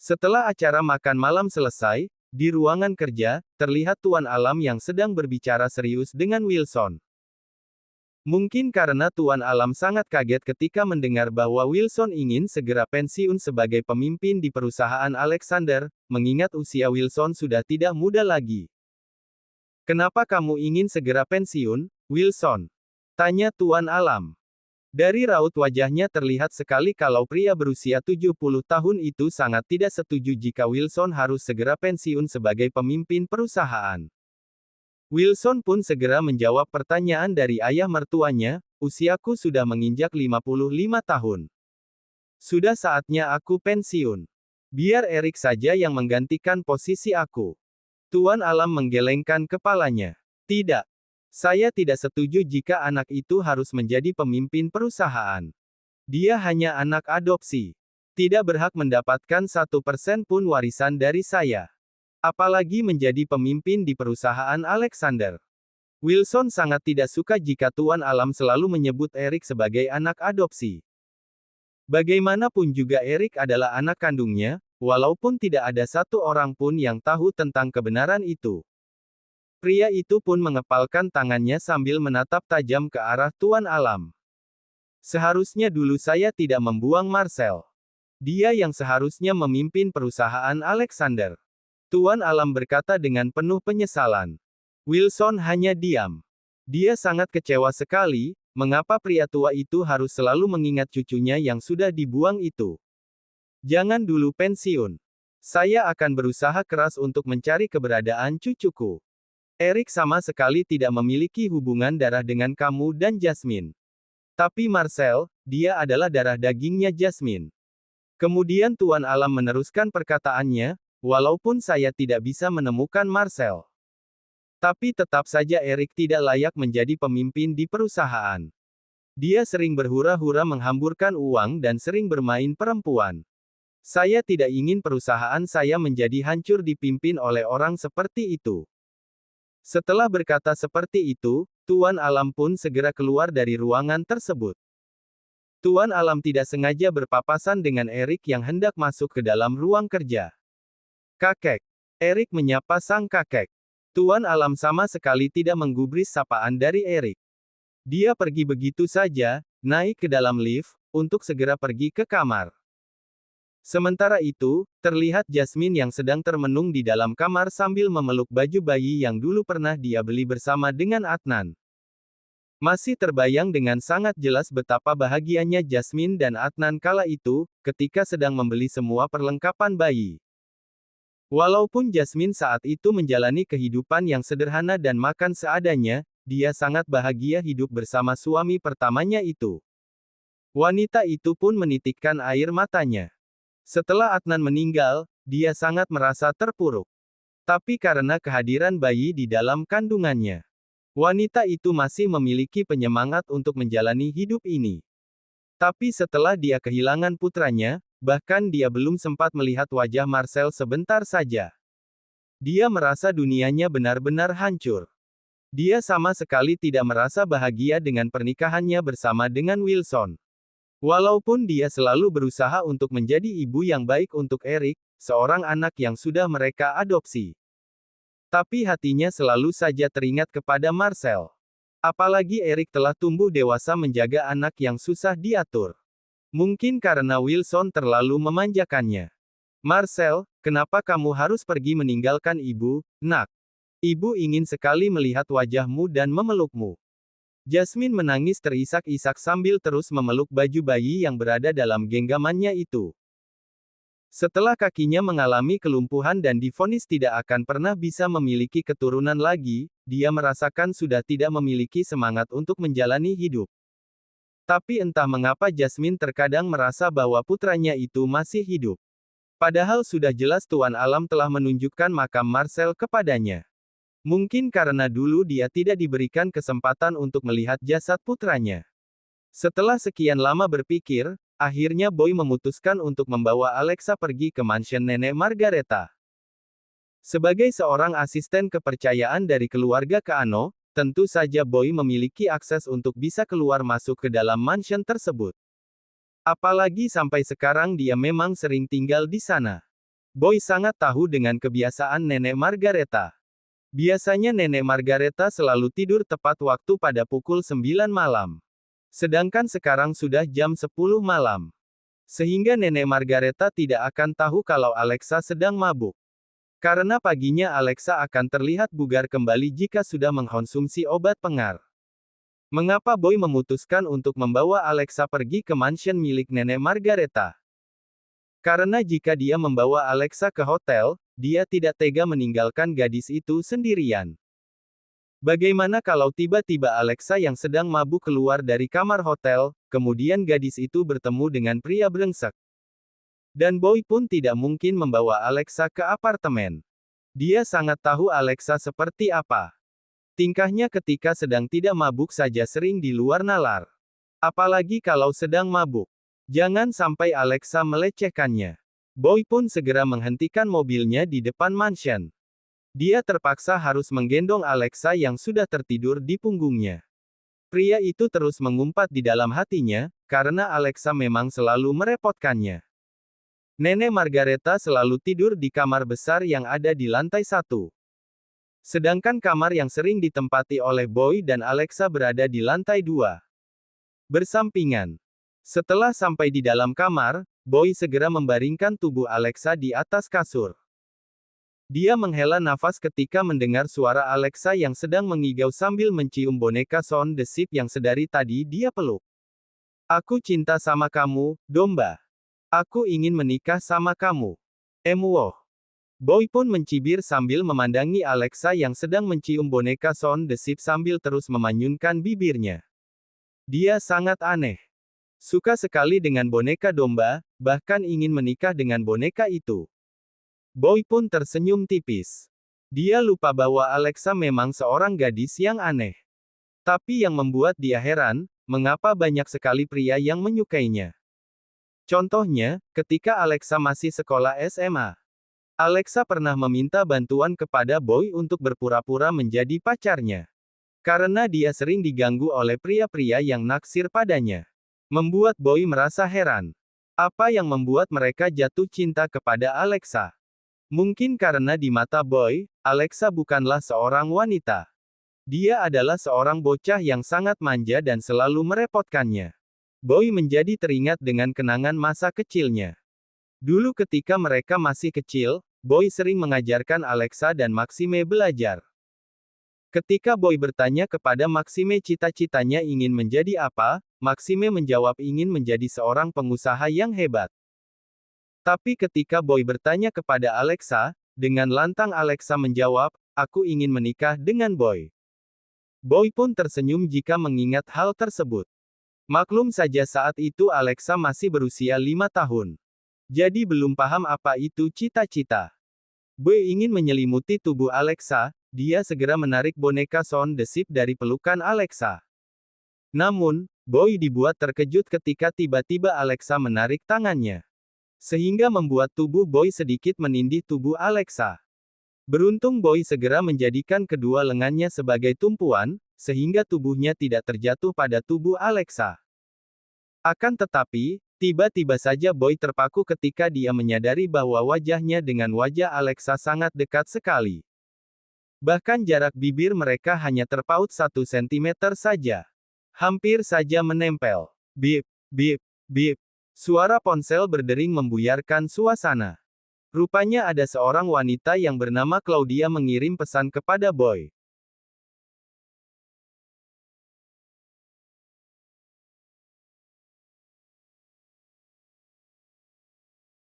Setelah acara makan malam selesai, di ruangan kerja, terlihat Tuan Alam yang sedang berbicara serius dengan Wilson. Mungkin karena Tuan Alam sangat kaget ketika mendengar bahwa Wilson ingin segera pensiun sebagai pemimpin di perusahaan Alexander, mengingat usia Wilson sudah tidak muda lagi. "Kenapa kamu ingin segera pensiun, Wilson?" tanya Tuan Alam. Dari raut wajahnya terlihat sekali kalau pria berusia 70 tahun itu sangat tidak setuju jika Wilson harus segera pensiun sebagai pemimpin perusahaan. Wilson pun segera menjawab pertanyaan dari ayah mertuanya, "Usiaku sudah menginjak 55 tahun. Sudah saatnya aku pensiun. Biar Erik saja yang menggantikan posisi aku." Tuan Alam menggelengkan kepalanya. "Tidak. Saya tidak setuju jika anak itu harus menjadi pemimpin perusahaan. Dia hanya anak adopsi. Tidak berhak mendapatkan 1% pun warisan dari saya. Apalagi menjadi pemimpin di perusahaan Alexander." Wilson sangat tidak suka jika Tuan Alam selalu menyebut Erik sebagai anak adopsi. Bagaimanapun juga Erik adalah anak kandungnya, walaupun tidak ada satu orang pun yang tahu tentang kebenaran itu. Pria itu pun mengepalkan tangannya sambil menatap tajam ke arah Tuan Alam. "Seharusnya dulu saya tidak membuang Marcel. Dia yang seharusnya memimpin perusahaan Alexander." Tuan Alam berkata dengan penuh penyesalan. Wilson hanya diam. Dia sangat kecewa sekali, mengapa pria tua itu harus selalu mengingat cucunya yang sudah dibuang itu. "Jangan dulu pensiun. Saya akan berusaha keras untuk mencari keberadaan cucuku. Erik sama sekali tidak memiliki hubungan darah dengan kamu dan Jasmine. Tapi Marcel, dia adalah darah dagingnya Jasmine." Kemudian Tuan Alam meneruskan perkataannya, "Walaupun saya tidak bisa menemukan Marcel. Tapi tetap saja Erik tidak layak menjadi pemimpin di perusahaan. Dia sering berhura-hura menghamburkan uang dan sering bermain perempuan. Saya tidak ingin perusahaan saya menjadi hancur dipimpin oleh orang seperti itu." Setelah berkata seperti itu, Tuan Alam pun segera keluar dari ruangan tersebut. Tuan Alam tidak sengaja berpapasan dengan Erik yang hendak masuk ke dalam ruang kerja. "Kakek." Erik menyapa sang kakek. Tuan Alam sama sekali tidak menggubris sapaan dari Erik. Dia pergi begitu saja, naik ke dalam lift, untuk segera pergi ke kamar. Sementara itu, terlihat Jasmine yang sedang termenung di dalam kamar sambil memeluk baju bayi yang dulu pernah dia beli bersama dengan Adnan. Masih terbayang dengan sangat jelas betapa bahagianya Jasmine dan Adnan kala itu, ketika sedang membeli semua perlengkapan bayi. Walaupun Jasmine saat itu menjalani kehidupan yang sederhana dan makan seadanya, dia sangat bahagia hidup bersama suami pertamanya itu. Wanita itu pun menitikkan air matanya. Setelah Adnan meninggal, dia sangat merasa terpuruk. Tapi karena kehadiran bayi di dalam kandungannya, wanita itu masih memiliki penyemangat untuk menjalani hidup ini. Tapi setelah dia kehilangan putranya, bahkan dia belum sempat melihat wajah Marcel sebentar saja. Dia merasa dunianya benar-benar hancur. Dia sama sekali tidak merasa bahagia dengan pernikahannya bersama dengan Wilson. Walaupun dia selalu berusaha untuk menjadi ibu yang baik untuk Erik, seorang anak yang sudah mereka adopsi. Tapi hatinya selalu saja teringat kepada Marcel. Apalagi Erik telah tumbuh dewasa menjaga anak yang susah diatur. Mungkin karena Wilson terlalu memanjakannya. "Marcel, kenapa kamu harus pergi meninggalkan ibu, nak? Ibu ingin sekali melihat wajahmu dan memelukmu." Jasmine menangis terisak-isak sambil terus memeluk baju bayi yang berada dalam genggamannya itu. Setelah kakinya mengalami kelumpuhan dan divonis tidak akan pernah bisa memiliki keturunan lagi, dia merasakan sudah tidak memiliki semangat untuk menjalani hidup. Tapi entah mengapa Jasmine terkadang merasa bahwa putranya itu masih hidup. Padahal sudah jelas Tuan Alam telah menunjukkan makam Marcel kepadanya. Mungkin karena dulu dia tidak diberikan kesempatan untuk melihat jasad putranya. Setelah sekian lama berpikir, akhirnya Boy memutuskan untuk membawa Alexa pergi ke mansion Nenek Margareta. Sebagai seorang asisten kepercayaan dari keluarga Kaano, tentu saja Boy memiliki akses untuk bisa keluar masuk ke dalam mansion tersebut. Apalagi sampai sekarang dia memang sering tinggal di sana. Boy sangat tahu dengan kebiasaan Nenek Margareta. Biasanya Nenek Margareta selalu tidur tepat waktu pada pukul 9 malam. Sedangkan sekarang sudah jam 10 malam. Sehingga Nenek Margareta tidak akan tahu kalau Alexa sedang mabuk. Karena paginya Alexa akan terlihat bugar kembali jika sudah mengkonsumsi obat pengar. Mengapa Boy memutuskan untuk membawa Alexa pergi ke mansion milik Nenek Margareta? Karena jika dia membawa Alexa ke hotel, dia tidak tega meninggalkan gadis itu sendirian. Bagaimana kalau tiba-tiba Alexa yang sedang mabuk keluar dari kamar hotel, kemudian gadis itu bertemu dengan pria brengsek? Dan Boy pun tidak mungkin membawa Alexa ke apartemen. Dia sangat tahu Alexa seperti apa. Tingkahnya ketika sedang tidak mabuk saja sering di luar nalar. Apalagi kalau sedang mabuk. Jangan sampai Alexa melecehkannya. Boy pun segera menghentikan mobilnya di depan mansion. Dia terpaksa harus menggendong Alexa yang sudah tertidur di punggungnya. Pria itu terus mengumpat di dalam hatinya, karena Alexa memang selalu merepotkannya. Nenek Margareta selalu tidur di kamar besar yang ada di lantai 1. Sedangkan kamar yang sering ditempati oleh Boy dan Alexa berada di lantai 2. Bersampingan. Setelah sampai di dalam kamar, Boy segera membaringkan tubuh Alexa di atas kasur. Dia menghela nafas ketika mendengar suara Alexa yang sedang mengigau sambil mencium boneka Sound the Sheep yang sedari tadi dia peluk. Aku cinta sama kamu, domba. Aku ingin menikah sama kamu. Emuoh. Boy pun mencibir sambil memandangi Alexa yang sedang mencium boneka Sound the Sheep sambil terus memanyunkan bibirnya. Dia sangat aneh. Suka sekali dengan boneka domba, bahkan ingin menikah dengan boneka itu. Boy pun tersenyum tipis. Dia lupa bahwa Alexa memang seorang gadis yang aneh. Tapi yang membuat dia heran, mengapa banyak sekali pria yang menyukainya. Contohnya, ketika Alexa masih sekolah SMA. Alexa pernah meminta bantuan kepada Boy untuk berpura-pura menjadi pacarnya. Karena dia sering diganggu oleh pria-pria yang naksir padanya. Membuat Boy merasa heran. Apa yang membuat mereka jatuh cinta kepada Alexa? Mungkin karena di mata Boy, Alexa bukanlah seorang wanita. Dia adalah seorang bocah yang sangat manja dan selalu merepotkannya. Boy menjadi teringat dengan kenangan masa kecilnya. Dulu ketika mereka masih kecil, Boy sering mengajarkan Alexa dan Maxime belajar. Ketika Boy bertanya kepada Maxime cita-citanya ingin menjadi apa, Maxime menjawab ingin menjadi seorang pengusaha yang hebat. Tapi ketika Boy bertanya kepada Alexa, dengan lantang Alexa menjawab, aku ingin menikah dengan Boy. Boy pun tersenyum jika mengingat hal tersebut. Maklum saja saat itu Alexa masih berusia 5 tahun. Jadi belum paham apa itu cita-cita. Boy ingin menyelimuti tubuh Alexa, dia segera menarik boneka Sound the Sheep dari pelukan Alexa. Namun, Boy dibuat terkejut ketika tiba-tiba Alexa menarik tangannya. Sehingga membuat tubuh Boy sedikit menindih tubuh Alexa. Beruntung Boy segera menjadikan kedua lengannya sebagai tumpuan, sehingga tubuhnya tidak terjatuh pada tubuh Alexa. Akan tetapi, tiba-tiba saja Boy terpaku ketika dia menyadari bahwa wajahnya dengan wajah Alexa sangat dekat sekali. Bahkan jarak bibir mereka hanya terpaut 1 cm saja. Hampir saja menempel. Bip, bip, bip. Suara ponsel berdering membuyarkan suasana. Rupanya ada seorang wanita yang bernama Claudia mengirim pesan kepada Boy.